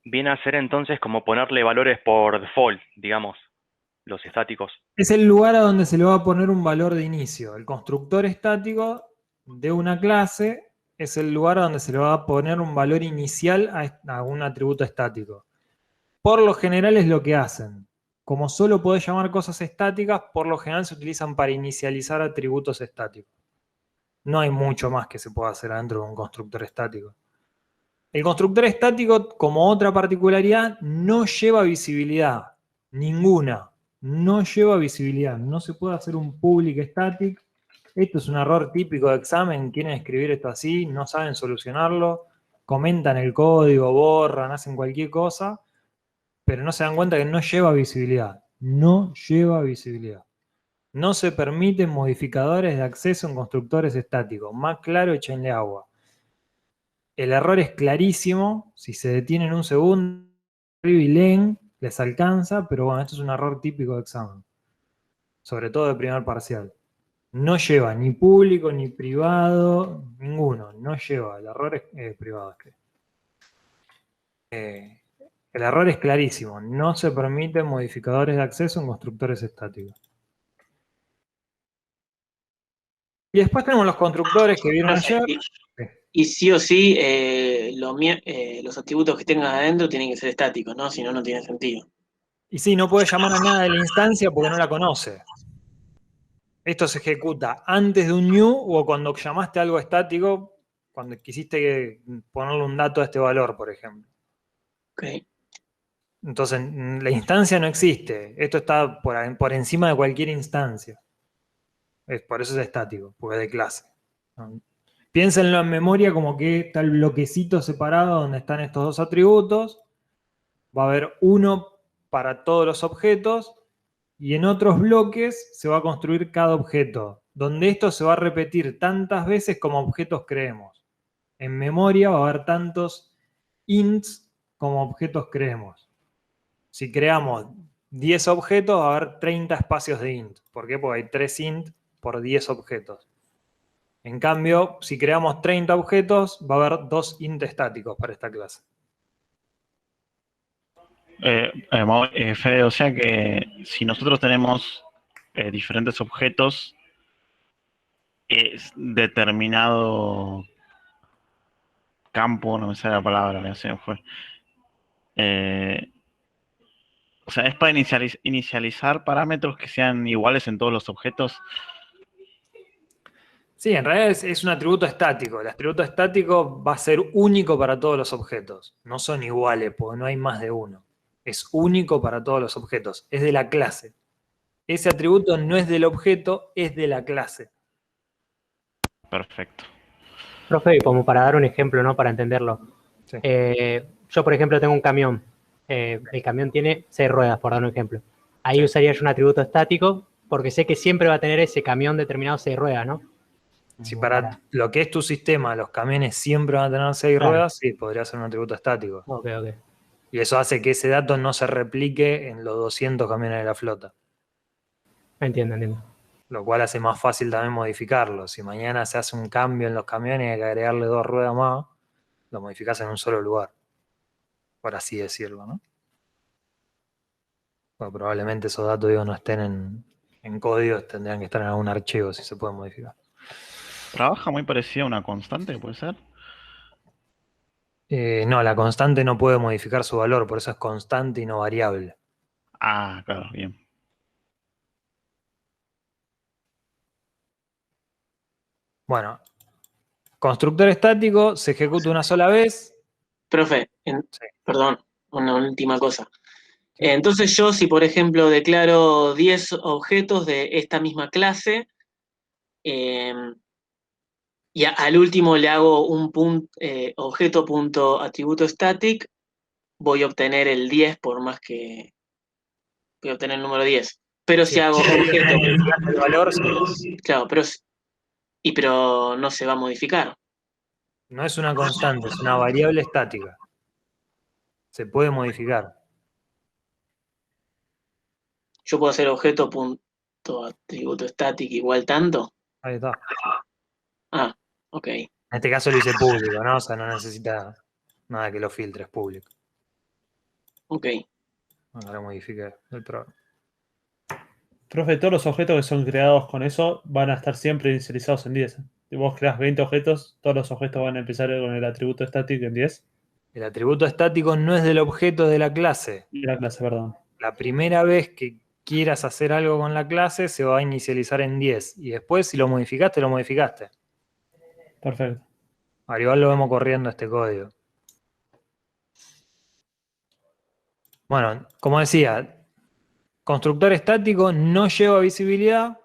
Viene a ser entonces como ponerle valores por default, digamos, los estáticos. Es el lugar a donde se le va a poner un valor de inicio. El constructor estático de una clase es el lugar a donde se le va a poner un valor inicial a un atributo estático. Por lo general es lo que hacen. Como solo podés llamar cosas estáticas, por lo general se utilizan para inicializar atributos estáticos. No hay mucho más que se pueda hacer adentro de un constructor estático. El constructor estático, como otra particularidad, no lleva visibilidad. Ninguna. No lleva visibilidad. No se puede hacer un public static. Esto es un error típico de examen. Quieren escribir esto así, no saben solucionarlo. Comentan el código, borran, hacen cualquier cosa, pero no se dan cuenta que no lleva visibilidad. No lleva visibilidad. No se permiten modificadores de acceso en constructores estáticos. Más claro, échenle agua. El error es clarísimo. Si se detienen un segundo y leen, les alcanza, pero bueno, esto es un error típico de examen. Sobre todo de primer parcial. No lleva ni público ni privado, ninguno. No lleva. El error es privado. El error es clarísimo. No se permiten modificadores de acceso en constructores estáticos. Y después tenemos los constructores que vieron ayer. Perfecto. Y sí o sí, los atributos que tengas adentro tienen que ser estáticos, ¿no? Si no, no tiene sentido. Y sí, no puede llamar a nada de la instancia porque no la conoce. Esto se ejecuta antes de un new o cuando llamaste algo estático, cuando quisiste ponerle un dato a este valor, por ejemplo. Okay. Entonces, la instancia no existe. Esto está por encima de cualquier instancia. Por eso es estático, porque es de clase. Piénsenlo en memoria como que está el bloquecito separado donde están estos dos atributos. Va a haber uno para todos los objetos y en otros bloques se va a construir cada objeto, donde esto se va a repetir tantas veces como objetos creemos. En memoria va a haber tantos ints como objetos creemos. Si creamos 10 objetos, va a haber 30 espacios de int. ¿Por qué? Porque hay 3 int por 10 objetos. En cambio, si creamos 30 objetos, va a haber 2 int estáticos para esta clase. Fede, o sea que si nosotros tenemos diferentes objetos, es determinado campo, no me sale la palabra, ya se me fue. O sea, es para inicializar parámetros que sean iguales en todos los objetos. Sí, en realidad es un atributo estático. El atributo estático va a ser único para todos los objetos. No son iguales, porque no hay más de uno. Es único para todos los objetos. Es de la clase. Ese atributo no es del objeto, es de la clase. Perfecto. Profe, como para dar un ejemplo, ¿no? Para entenderlo. Sí. Yo, por ejemplo, tengo un camión. El camión tiene 6 ruedas, por dar un ejemplo. Ahí usaría yo un atributo estático porque sé que siempre va a tener ese camión determinado 6 ruedas, ¿no? Si para lo que es tu sistema los camiones siempre van a tener 6 ruedas, sí, podría ser un atributo estático. Ok. Y eso hace que ese dato no se replique en los 200 camiones de la flota. Entiendo. Lo cual hace más fácil también modificarlo. Si mañana se hace un cambio en los camiones y hay que agregarle 2 ruedas más, lo modificás en un solo lugar. Por así decirlo, ¿no? Bueno, probablemente esos datos no estén en códigos, tendrían que estar en algún archivo si se pueden modificar. ¿Trabaja muy parecida a una constante, puede ser? No, la constante no puede modificar su valor, por eso es constante y no variable. Ah, claro, bien. Bueno, constructor estático se ejecuta una sola vez. Profe, Sí. perdón, una última cosa. Entonces yo, si por ejemplo declaro 10 objetos de esta misma clase, y al último le hago un objeto.atributo static, voy a obtener el 10 por más que voy a obtener el número 10. Pero si hago objeto... El valor sí. Claro, pero no se va a modificar. No es una constante, es una variable estática. Se puede modificar. Yo puedo hacer objeto.atributo static igual tanto. Ahí está. Ah, ok. En este caso lo hice público, ¿no? O sea, no necesita nada que lo filtres público. Ok. Ahora modifique el programa. Profe, todos los objetos que son creados con eso van a estar siempre inicializados en 10. Si vos creas 20 objetos, todos los objetos van a empezar con el atributo estático en 10. El atributo estático no es del objeto de la clase. Y la clase, perdón. La primera vez que quieras hacer algo con la clase se va a inicializar en 10. Y después, si lo modificaste, lo modificaste. Perfecto. Ahora igual lo vemos corriendo este código. Bueno, como decía, constructor estático no lleva visibilidad,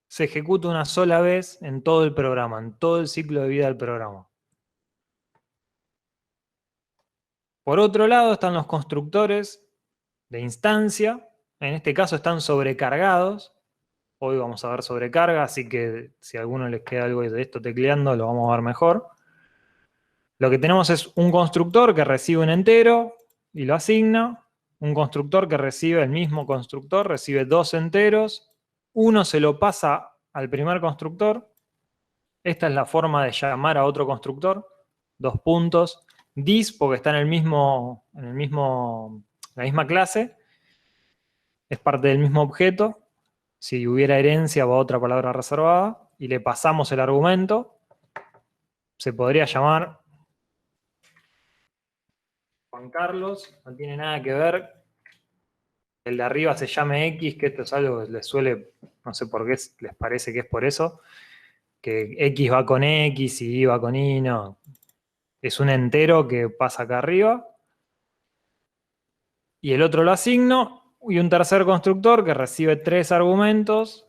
se ejecuta una sola vez en todo el programa, en todo el ciclo de vida del programa. Por otro lado están los constructores de instancia, en este caso están sobrecargados. Hoy vamos a ver sobrecarga, así que si a alguno les queda algo de esto tecleando, lo vamos a ver mejor. Lo que tenemos es un constructor que recibe un entero y lo asigna. Un constructor que recibe, el mismo constructor, recibe 2 enteros. Uno se lo pasa al primer constructor. Esta es la forma de llamar a otro constructor. 2 puntos. This, porque está en la misma clase. Es parte del mismo objeto. Si hubiera herencia va otra palabra reservada. Y le pasamos el argumento. Se podría llamar Juan Carlos, no tiene nada que ver. El de arriba se llame X, que esto es algo que les suele, no sé por qué les parece que es por eso, que X va con X y Y va con Y, no. Es un entero que pasa acá arriba. Y el otro lo asigno. Y un tercer constructor que recibe 3 argumentos.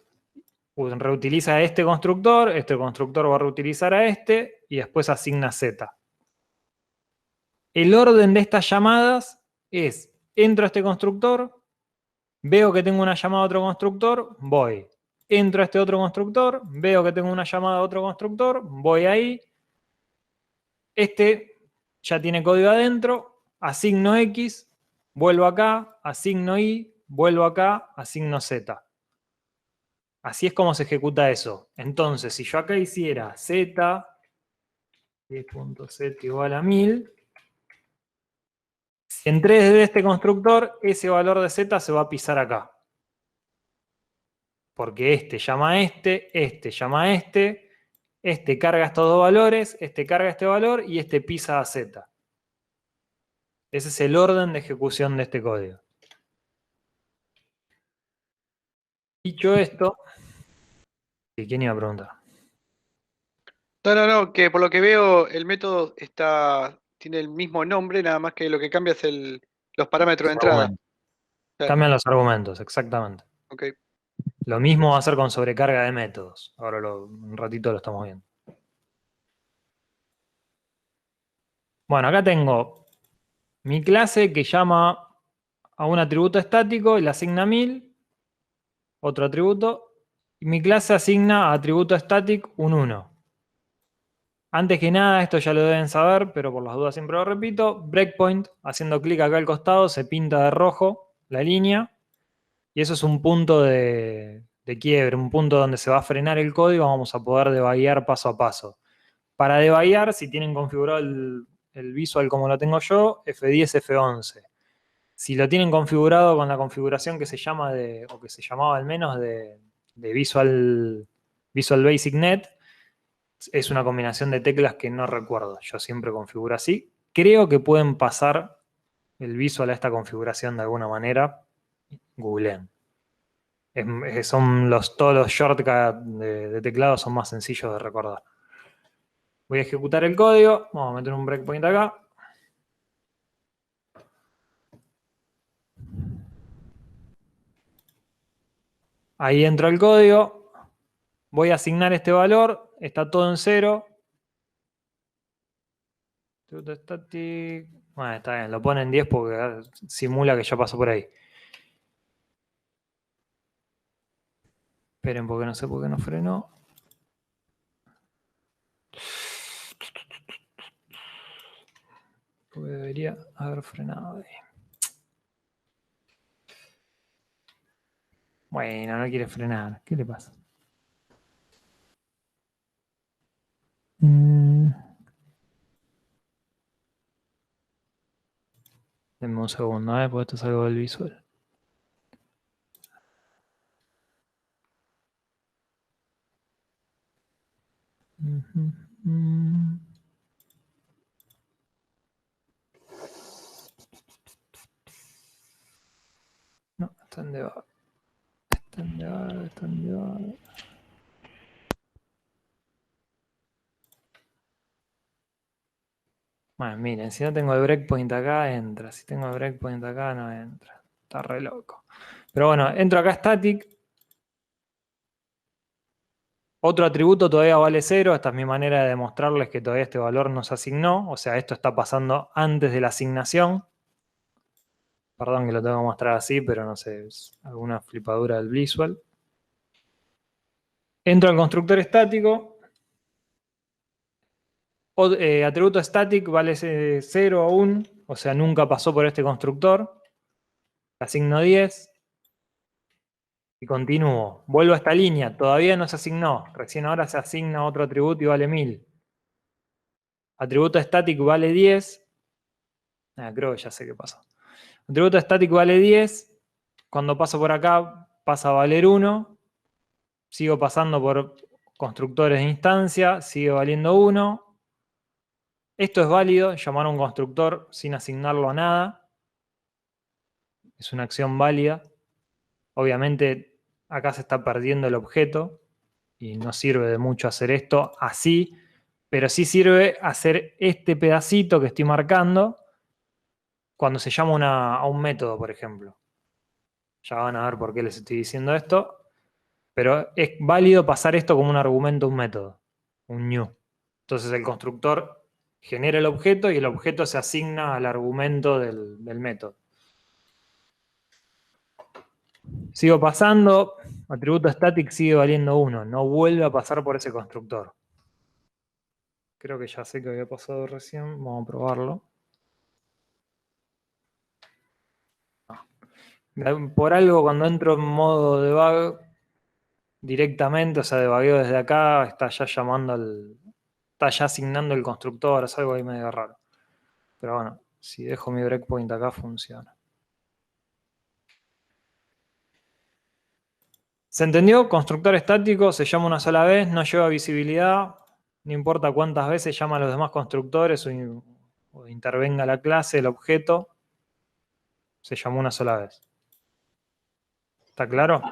Reutiliza este constructor va a reutilizar a este, y después asigna Z. El orden de estas llamadas es, entro a este constructor, veo que tengo una llamada a otro constructor, voy. Entro a este otro constructor, veo que tengo una llamada a otro constructor, voy ahí. Este ya tiene código adentro, asigno X, vuelvo acá, asigno Y, vuelvo acá, asigno Z. Así es como se ejecuta eso. Entonces, si yo acá hiciera Z, 10.z igual a 1000, si entré desde este constructor, ese valor de Z se va a pisar acá. Porque este llama a este llama a este carga estos dos valores, este carga este valor y este pisa a Z. Ese es el orden de ejecución de este código. Dicho esto, ¿quién iba a preguntar? No, que por lo que veo el método tiene el mismo nombre, nada más que lo que cambia es los parámetros de entrada. Argumentos. Cambian los argumentos, exactamente. Ok. Lo mismo va a ser con sobrecarga de métodos. Ahora un ratito lo estamos viendo. Bueno, acá tengo mi clase que llama a un atributo estático y le asigna 1000, otro atributo, y mi clase asigna a atributo static un 1. Antes que nada, esto ya lo deben saber, pero por las dudas siempre lo repito, breakpoint, haciendo clic acá al costado, se pinta de rojo la línea, y eso es un punto de quiebre, un punto donde se va a frenar el código, vamos a poder debuggear paso a paso. Para debuggear, si tienen configurado el visual como lo tengo yo, F10, F11. Si lo tienen configurado con la configuración que se llama o que se llamaba al menos de Visual Basic Net, es una combinación de teclas que no recuerdo. Yo siempre configuro así. Creo que pueden pasar el visual a esta configuración de alguna manera. Googleen. Todos los shortcuts de teclado son más sencillos de recordar. Voy a ejecutar el código. Vamos a meter un breakpoint acá. Ahí entra el código. Voy a asignar este valor. Está todo en 0. Bueno, está bien. Lo pone en 10 porque simula que ya pasó por ahí. Esperen porque no sé por qué no frenó. Porque debería haber frenado ahí. Bueno, no quiere frenar. ¿Qué le pasa? Denme un segundo, porque esto es algo del visual. No, está en debug. Está en debug, está en debug. Bueno, miren, si no tengo el breakpoint acá, entra. Si tengo el breakpoint acá, no entra. Está re loco. Pero bueno, entro acá static. Otro atributo todavía vale 0. Esta es mi manera de demostrarles que todavía este valor no se asignó. O sea, esto está pasando antes de la asignación. Perdón que lo tengo que mostrar así, pero no sé, es alguna flipadura del visual. Entro al constructor estático. Atributo static vale 0 o 1. O sea, nunca pasó por este constructor. Asigno 10. Y continúo. Vuelvo a esta línea. Todavía no se asignó. Recién ahora se asigna otro atributo y vale 1000. Atributo static vale 10. Creo que ya sé qué pasó. Atributo static vale 10. Cuando paso por acá pasa a valer 1. Sigo pasando por constructores de instancia. Sigue valiendo 1. Esto es válido. Llamar a un constructor sin asignarlo a nada. Es una acción válida. Obviamente acá se está perdiendo el objeto. Y no sirve de mucho hacer esto así. Pero sí sirve hacer este pedacito que estoy marcando cuando se llama a un método, por ejemplo. Ya van a ver por qué les estoy diciendo esto. Pero es válido pasar esto como un argumento a un método, un new. Entonces el constructor genera el objeto y el objeto se asigna al argumento del método. Sigo pasando, atributo static sigue valiendo 1, no vuelve a pasar por ese constructor. Creo que ya sé que había pasado recién, vamos a probarlo. Por algo cuando entro en modo debug directamente, o sea, debugueo desde acá, está ya llamando está ya asignando el constructor, es algo ahí medio raro. Pero bueno, si dejo mi breakpoint acá funciona. ¿Se entendió? Constructor estático se llama una sola vez, no lleva visibilidad, no importa cuántas veces llama a los demás constructores o intervenga la clase, el objeto, se llamó una sola vez. ¿Está claro?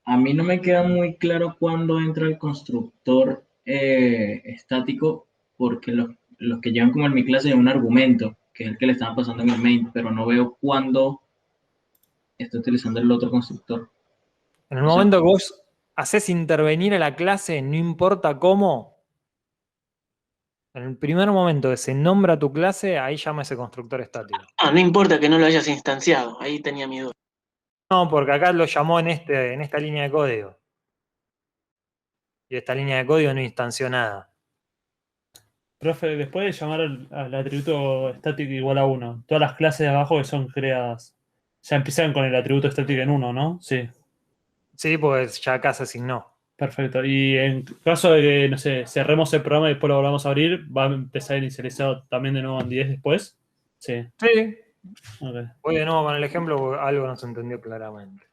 A mí no me queda muy claro cuándo entra el constructor estático, porque los que llevan como en mi clase es un argumento, que es el que le estaban pasando en el main, pero no veo cuándo está utilizando el otro constructor. En el momento que vos haces intervenir a la clase, no importa cómo, en el primer momento que se nombra tu clase, ahí llama ese constructor estático. No importa que no lo hayas instanciado, ahí tenía mi duda. No, porque acá lo llamó en esta línea de código. Y esta línea de código no instanció nada. Profe, después de llamar al atributo estático igual a 1, todas las clases de abajo que son creadas ya empiezan con el atributo estático en 1, ¿no? Sí. Sí, pues ya acá se asignó. Perfecto. Y en caso de que, no sé, cerremos el programa y después lo volvamos a abrir, ¿va a empezar inicializado también de nuevo en 10 después? Sí. Sí. Okay. Voy de nuevo con el ejemplo porque algo no se entendió claramente.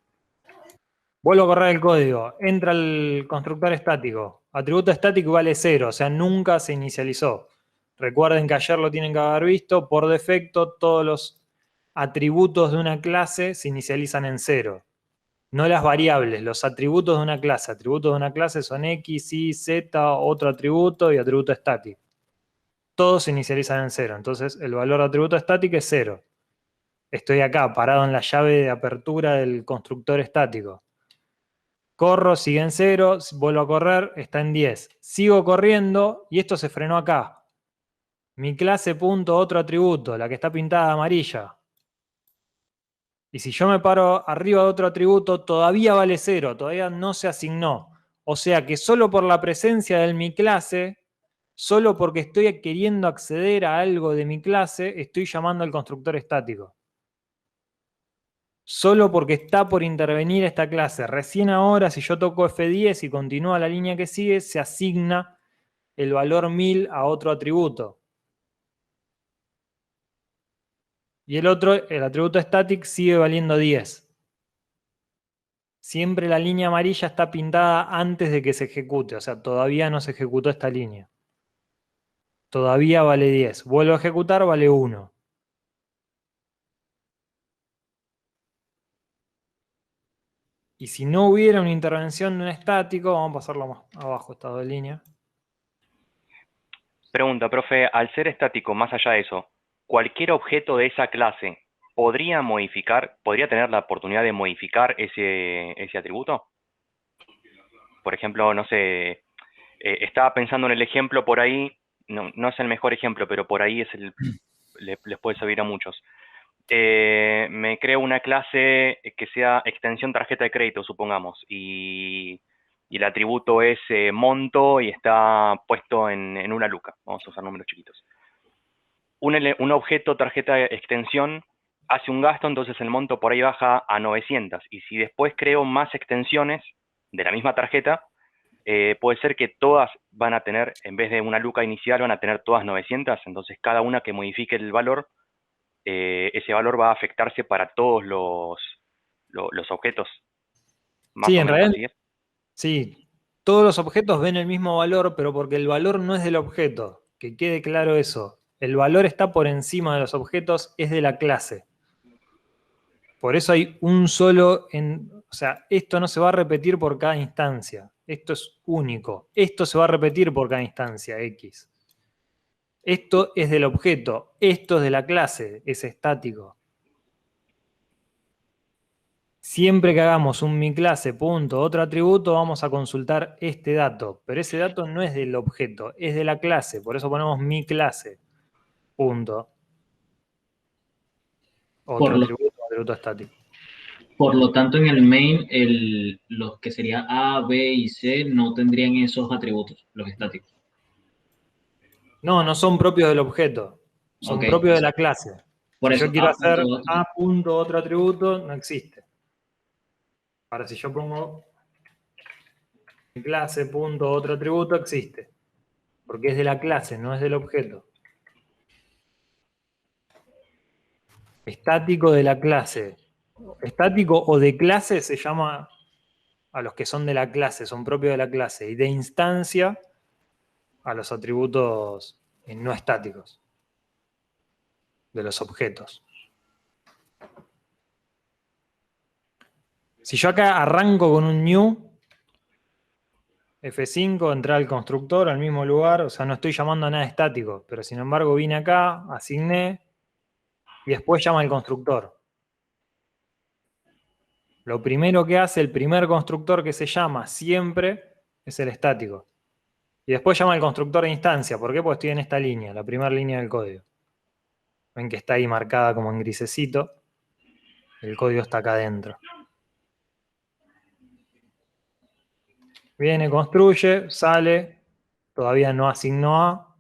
Vuelvo a correr el código. Entra el constructor estático. Atributo estático vale 0, o sea, nunca se inicializó. Recuerden que ayer lo tienen que haber visto. Por defecto, todos los atributos de una clase se inicializan en 0. No las variables, los atributos de una clase. Atributos de una clase son X, Y, Z, otro atributo y atributo estático. Todos se inicializan en 0. Entonces, el valor de atributo estático es 0. Estoy acá, parado en la llave de apertura del constructor estático. Corro, sigue en 0, vuelvo a correr, está en 10. Sigo corriendo y esto se frenó acá. Mi clase punto otro atributo, la que está pintada de amarilla. Y si yo me paro arriba de otro atributo, todavía vale 0, todavía no se asignó. O sea que solo por la presencia de mi clase, solo porque estoy queriendo acceder a algo de mi clase, estoy llamando al constructor estático. Solo porque está por intervenir esta clase. Recién ahora, si yo toco F10 y continúa la línea que sigue, se asigna el valor 1000 a otro atributo. Y el otro, el atributo static, sigue valiendo 10. Siempre la línea amarilla está pintada antes de que se ejecute, o sea, todavía no se ejecutó esta línea. Todavía vale 10. Vuelvo a ejecutar, vale 1. Y si no hubiera una intervención de un estático, vamos a pasarlo más abajo, estado de línea. Pregunta, profe, al ser estático, más allá de eso, ¿cualquier objeto de esa clase podría modificar, podría tener la oportunidad de modificar ese atributo? Por ejemplo, no sé, estaba pensando en el ejemplo por ahí, no es el mejor ejemplo, pero por ahí les puede servir a muchos. Me creo una clase que sea extensión tarjeta de crédito, supongamos, y el atributo es monto y está puesto en una luca. Vamos a usar números chiquitos. Un objeto tarjeta de extensión hace un gasto, entonces el monto por ahí baja a 900. Y si después creo más extensiones de la misma tarjeta, puede ser que todas van a tener, en vez de una luca inicial, van a tener todas 900. Entonces cada una que modifique el valor, ese valor va a afectarse para todos los objetos. Más Sí, o en menos realidad, así es. sí. Todos los objetos ven el mismo valor, pero porque el valor no es del objeto. Que quede claro eso. El valor está por encima de los objetos, es de la clase. Por eso hay un solo, o sea, esto no se va a repetir por cada instancia. Esto es único. Esto se va a repetir por cada instancia, X. Esto es del objeto. Esto es de la clase, es estático. Siempre que hagamos un mi clase, punto, otro atributo, vamos a consultar este dato. Pero ese dato no es del objeto, es de la clase. Por eso ponemos mi clase, punto. Otro atributo estático. Por lo tanto, en el main, los que sería A, B y C no tendrían esos atributos, los estáticos. No, no son propios del objeto. Son Ok. propios de la clase. Por Si eso, yo quiero A hacer punto, A punto otro atributo, no existe. Ahora, si yo pongo mi clase punto otro atributo, existe. Porque es de la clase, no es del objeto. Estático de la clase. Estático o de clase se llama a los que son de la clase, son propios de la clase. Y de instancia a los atributos no estáticos de los objetos. Si yo acá arranco con un new, F5, entrar al constructor al mismo lugar, o sea, no estoy llamando a nada estático, pero sin embargo vine acá, asigné, y después llama al constructor. Lo primero que hace el primer constructor que se llama siempre es el estático. Y después llama al constructor de instancia. ¿Por qué? Porque estoy en esta línea, la primera línea del código. Ven que está ahí marcada como en grisecito. El código está acá adentro. Viene, construye, sale. Todavía no asignó A.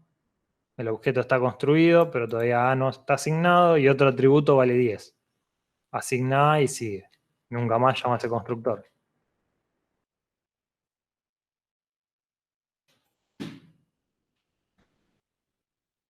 El objeto está construido, pero todavía A no está asignado. Y otro atributo vale 10. Asigna A y sigue. Nunca más llama a ese constructor.